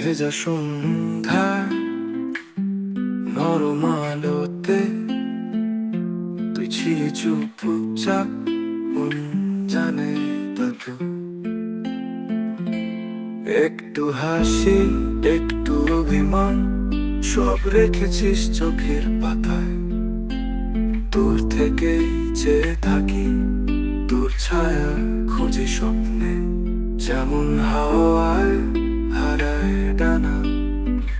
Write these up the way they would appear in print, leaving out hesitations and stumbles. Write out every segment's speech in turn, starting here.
ভেজা সন্ধ্যার নরম আলোতে তুই ছিলি চুপচাপ, মন জানে তা তো। একটু হাসি, একটু অভিমান, সব রেখেছিস চোখের পাতায়। দূর থেকে চেয়ে থাকি, তোর ছায়া খুঁজি স্বপ্নে। যেমন হাওয়ায় হারায় ডানা,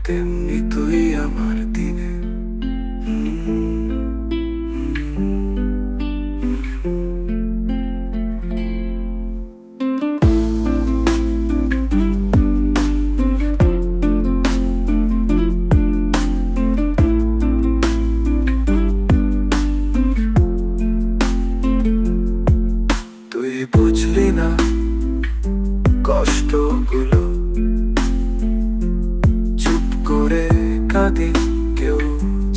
তেমনি তুই আমার দিনে। তুই বুঝলি না কষ্টগুলো, চুপ করে কাঁদি, কেউ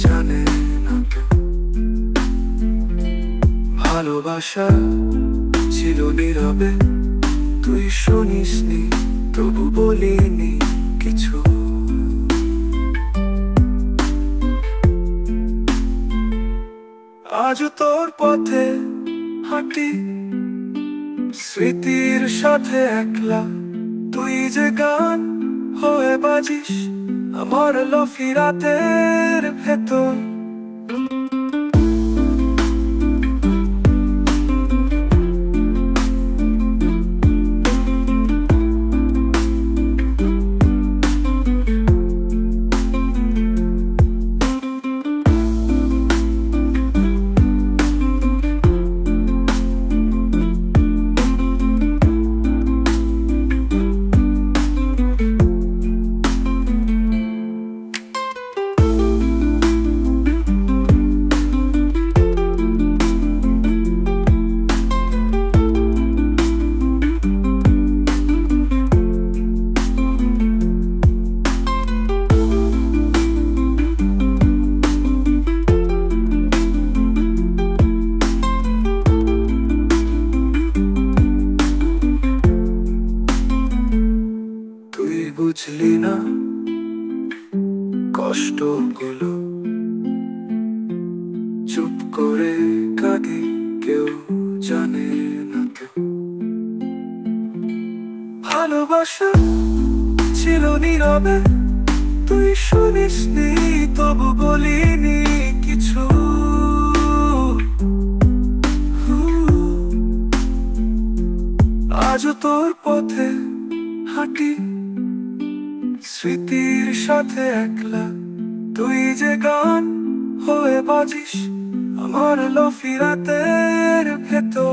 জানে না তো। ভালোবাসা ছিল নীরবে, তুই শুনিসনি, তবু বলিনি কিছু। আজ তোর পথে হাঁটি, স্মৃতির সাথে একলা। তুই যে গান হয়ে বাজিস আমার লফি রাতের ভেতর। বুঝলি না কষ্টগুলো, চুপ করে কাঁদি, কেউ জানে না তো। ভালোবাসা ছিল নীরবে, তুই শুনিসনি, তবু বলিনি কিছু। আজ তোর পথে হাঁটি, স্মৃতির সাথে একলা। তুই যে গান হয়ে বাজিস আমার লফি রাতের ভেতর।